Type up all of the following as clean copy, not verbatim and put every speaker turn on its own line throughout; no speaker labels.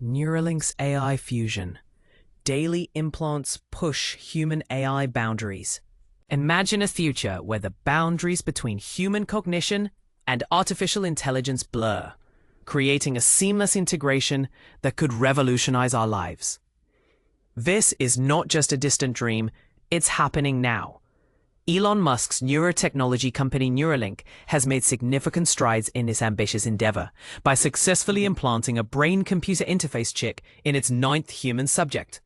Neuralink's AI fusion. Daily implants push human AI boundaries. Imagine a future where the boundaries between human cognition and artificial intelligence blur, creating a seamless integration that could revolutionize our lives. This is not just a distant dream, it's happening now. Elon Musk's neurotechnology company Neuralink has made significant strides in this ambitious endeavor by successfully implanting a brain-computer interface chip in its 9th human subject.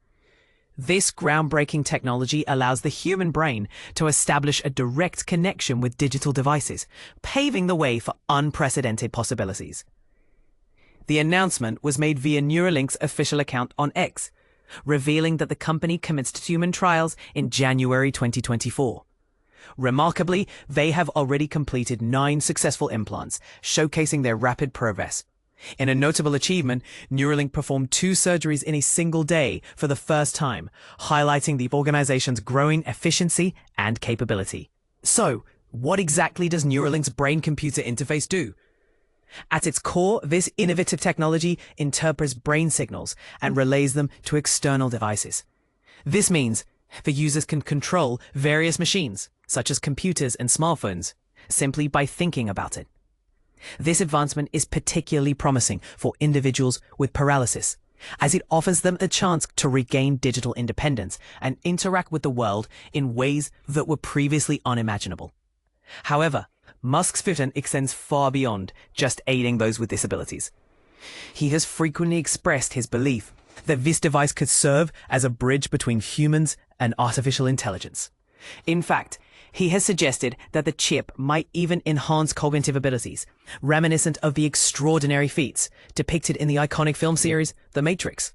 This groundbreaking technology allows the human brain to establish a direct connection with digital devices, paving the way for unprecedented possibilities. The announcement was made via Neuralink's official account on X, revealing that the company commenced human trials in January 2024. Remarkably, they have already completed 9 successful implants, showcasing their rapid progress. In a notable achievement, Neuralink performed 2 surgeries in a single day for the first time, highlighting the organization's growing efficiency and capability. So, what exactly does Neuralink's brain-computer interface do? At its core, this innovative technology interprets brain signals and relays them to external devices. This means the users can control various machines, such as computers and smartphones, simply by thinking about it. This advancement is particularly promising for individuals with paralysis, as it offers them a chance to regain digital independence and interact with the world in ways that were previously unimaginable. However, Musk's vision extends far beyond just aiding those with disabilities. He has frequently expressed his belief that this device could serve as a bridge between humans and artificial intelligence. In fact, he has suggested that the chip might even enhance cognitive abilities, reminiscent of the extraordinary feats depicted in the iconic film series The Matrix.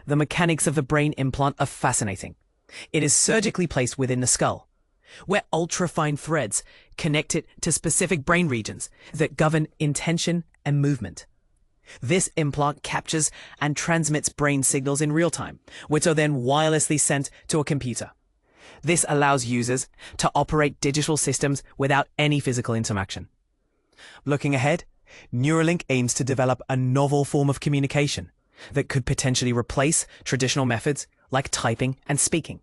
The mechanics of the brain implant are fascinating. It is surgically placed within the skull, where ultrafine threads connect it to specific brain regions that govern intention and movement. This implant captures and transmits brain signals in real time, which are then wirelessly sent to a computer. This allows users to operate digital systems without any physical interaction. Looking ahead, Neuralink aims to develop a novel form of communication that could potentially replace traditional methods like typing and speaking.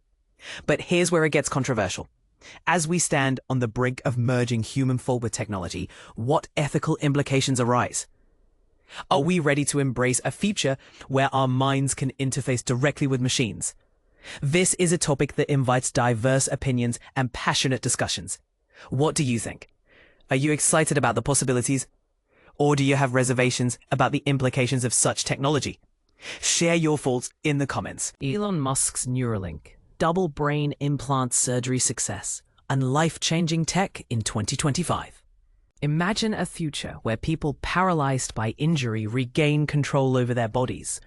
But here's where it gets controversial. As we stand on the brink of merging human thought with technology, what ethical implications arise? Are we ready to embrace a future where our minds can interface directly with machines? This is a topic that invites diverse opinions and passionate discussions. What do you think? Are you excited about the possibilities? Or do you have reservations about the implications of such technology? Share your thoughts in the comments. Elon Musk's Neuralink, double brain implant surgery success, and life-changing tech in 2025. Imagine a future where people paralyzed by injury regain control over their bodies,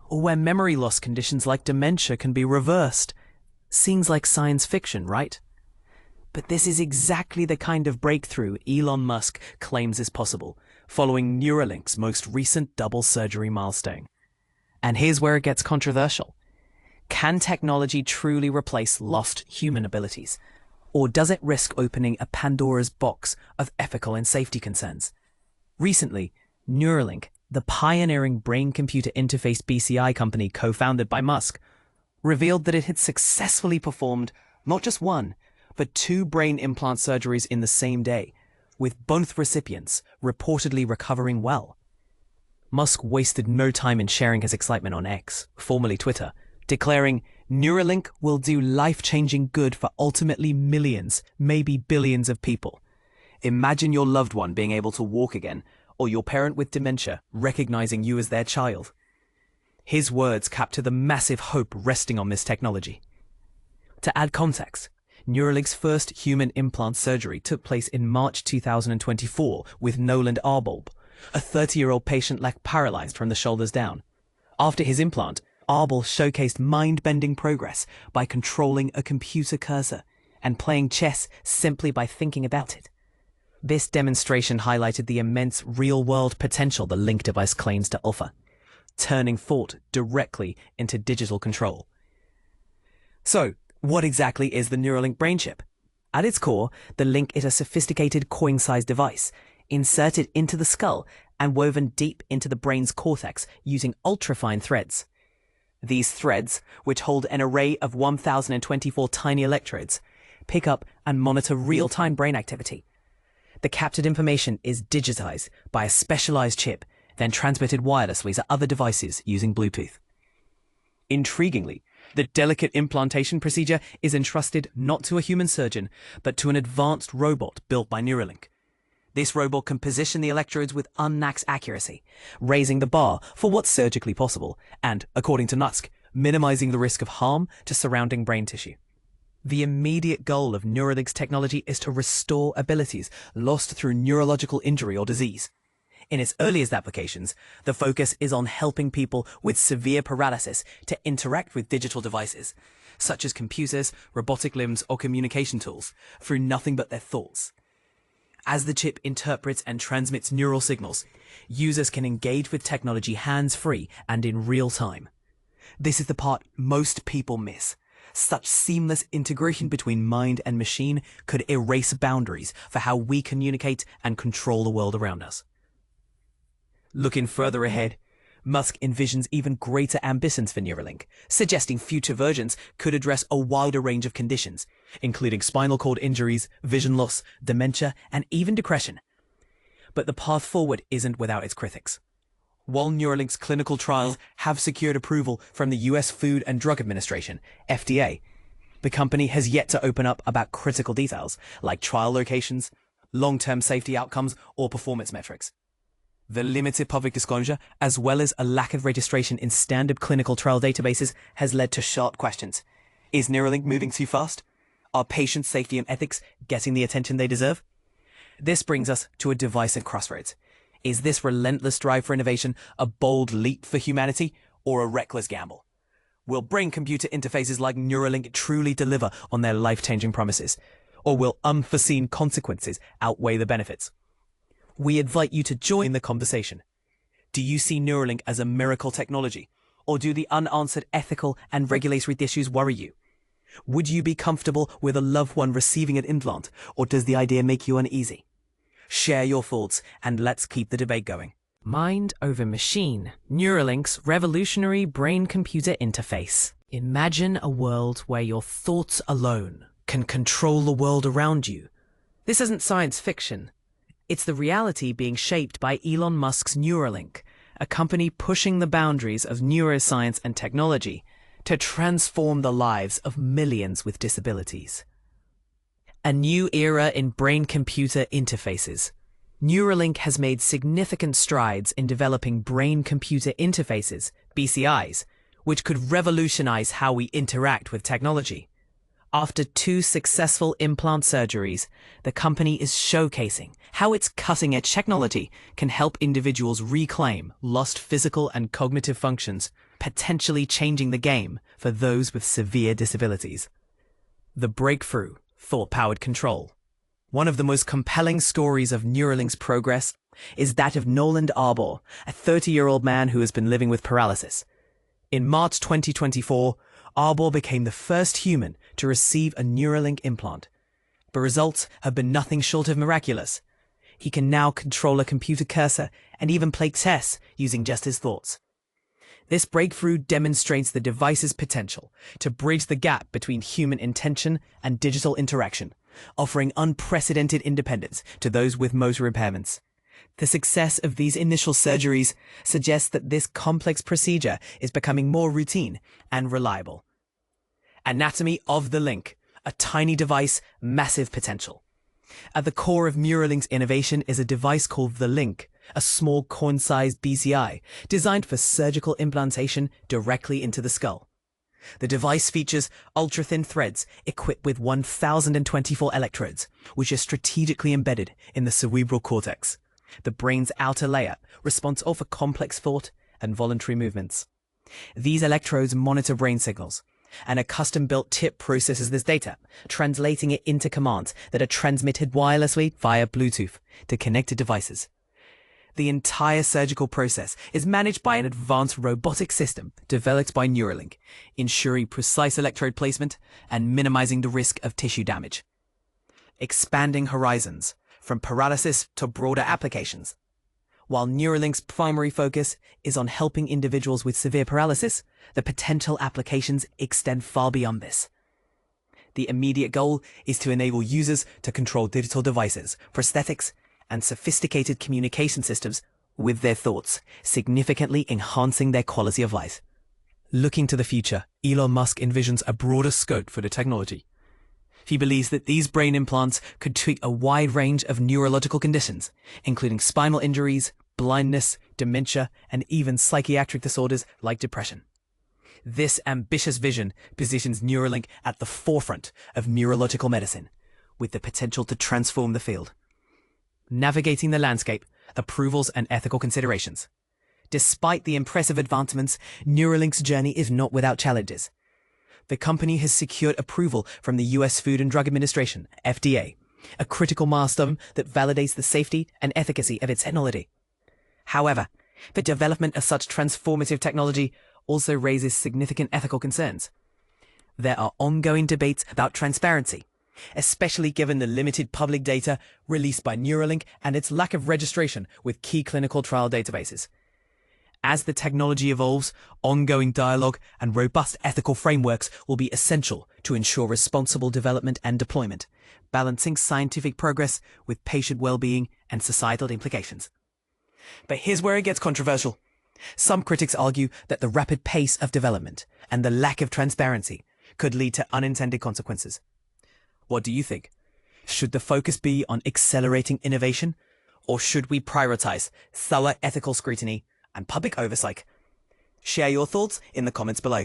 or where memory loss conditions like dementia can be reversed. Seems like science fiction, right? But this is exactly the kind of breakthrough Elon Musk claims is possible, following Neuralink's most recent double surgery milestone. And here's where it gets controversial. Can technology truly replace lost human abilities? Or does it risk opening a Pandora's box of ethical and safety concerns? Recently, Neuralink, the pioneering brain-computer interface BCI company co-founded by Musk, revealed that it had successfully performed not just 1, but 2 brain implant surgeries in the same day, with both recipients reportedly recovering well. Musk wasted no time in sharing his excitement on X, formerly Twitter, declaring, "Neuralink will do life-changing good for ultimately millions, maybe billions of people. Imagine your loved one being able to walk again, or your parent with dementia recognizing you as their child." His words capture the massive hope resting on this technology. To add context, Neuralink's first human implant surgery took place in March 2024 with Noland Arbol, a 30-year-old patient left paralyzed from the shoulders down. After his implant, Arbol showcased mind-bending progress by controlling a computer cursor and playing chess simply by thinking about it. This demonstration highlighted the immense real-world potential the Link device claims to offer, turning thought directly into digital control. So, what exactly is the Neuralink brain chip? At its core, the Link is a sophisticated coin-sized device inserted into the skull and woven deep into the brain's cortex using ultrafine threads. These threads, which hold an array of 1,024 tiny electrodes, pick up and monitor real-time brain activity. The captured information is digitized by a specialized chip, then transmitted wirelessly to other devices using Bluetooth. Intriguingly, the delicate implantation procedure is entrusted not to a human surgeon, but to an advanced robot built by Neuralink. This robot can position the electrodes with unmatched accuracy, raising the bar for what's surgically possible, and, according to Musk, minimizing the risk of harm to surrounding brain tissue. The immediate goal of Neuralink's technology is to restore abilities lost through neurological injury or disease. In its earliest applications, the focus is on helping people with severe paralysis to interact with digital devices, such as computers, robotic limbs, or communication tools, through nothing but their thoughts. As the chip interprets and transmits neural signals, users can engage with technology hands-free and in real time. This is the part most people miss. Such seamless integration between mind and machine could erase boundaries for how we communicate and control the world around us. Looking further ahead, Musk envisions even greater ambitions for Neuralink, suggesting future versions could address a wider range of conditions, including spinal cord injuries, vision loss, dementia, and even depression. But the path forward isn't without its critics. While Neuralink's clinical trials have secured approval from the US Food and Drug Administration, FDA, the company has yet to open up about critical details like trial locations, long-term safety outcomes, or performance metrics. The limited public disclosure, as well as a lack of registration in standard clinical trial databases, has led to sharp questions. Is Neuralink moving too fast? Are patient safety and ethics getting the attention they deserve? This brings us to a divisive crossroads. Is this relentless drive for innovation a bold leap for humanity or a reckless gamble? Will brain-computer interfaces like Neuralink truly deliver on their life-changing promises? Or will unforeseen consequences outweigh the benefits? We invite you to join the conversation. Do you see Neuralink as a miracle technology, or do the unanswered ethical and regulatory issues worry you? Would you be comfortable with a loved one receiving an implant, or does the idea make you uneasy? Share your thoughts, and let's keep the debate going. Mind over machine, Neuralink's revolutionary brain-computer interface. Imagine a world where your thoughts alone can control the world around you. This isn't science fiction. It's the reality being shaped by Elon Musk's Neuralink, a company pushing the boundaries of neuroscience and technology to transform the lives of millions with disabilities. A new era in brain-computer interfaces. Neuralink has made significant strides in developing brain-computer interfaces, BCIs, which could revolutionize how we interact with technology. After 2 successful implant surgeries, the company is showcasing how its cutting-edge technology can help individuals reclaim lost physical and cognitive functions, potentially changing the game for those with severe disabilities. The breakthrough, thought-powered control. One of the most compelling stories of Neuralink's progress is that of Noland Arbor, a 30-year-old man who has been living with paralysis. In March 2024, Arbor became the first human to receive a Neuralink implant. The results have been nothing short of miraculous. He can now control a computer cursor and even play chess using just his thoughts. This breakthrough demonstrates the device's potential to bridge the gap between human intention and digital interaction, offering unprecedented independence to those with motor impairments. The success of these initial surgeries suggests that this complex procedure is becoming more routine and reliable. Anatomy of the link, a tiny device, massive potential. At the core of Neuralink's innovation is a device called the Link, a small coin-sized BCI designed for surgical implantation directly into the skull. The device features ultra-thin threads equipped with 1,024 electrodes, which are strategically embedded in the cerebral cortex, the brain's outer layer, responsible for complex thought and voluntary movements. These electrodes monitor brain signals, and a custom-built tip processes this data, translating it into commands that are transmitted wirelessly via Bluetooth to connected devices. The entire surgical process is managed by an advanced robotic system developed by Neuralink, ensuring precise electrode placement and minimizing the risk of tissue damage. Expanding horizons, from paralysis to broader applications. While Neuralink's primary focus is on helping individuals with severe paralysis, the potential applications extend far beyond this. The immediate goal is to enable users to control digital devices, prosthetics, and sophisticated communication systems with their thoughts, significantly enhancing their quality of life. Looking to the future, Elon Musk envisions a broader scope for the technology. He believes that these brain implants could treat a wide range of neurological conditions, including spinal injuries, blindness, dementia, and even psychiatric disorders like depression. This ambitious vision positions Neuralink at the forefront of neurological medicine, with the potential to transform the field. Navigating the landscape, approvals and ethical considerations. Despite the impressive advancements, Neuralink's journey is not without challenges. The company has secured approval from the US Food and Drug Administration, FDA, a critical milestone that validates the safety and efficacy of its technology. However, the development of such transformative technology also raises significant ethical concerns. There are ongoing debates about transparency, especially given the limited public data released by Neuralink and its lack of registration with key clinical trial databases. As the technology evolves, ongoing dialogue and robust ethical frameworks will be essential to ensure responsible development and deployment, balancing scientific progress with patient well-being and societal implications. But here's where it gets controversial. Some critics argue that the rapid pace of development and the lack of transparency could lead to unintended consequences. What do you think? Should the focus be on accelerating innovation, or should we prioritize thorough ethical scrutiny and public oversight? Share your thoughts in the comments below.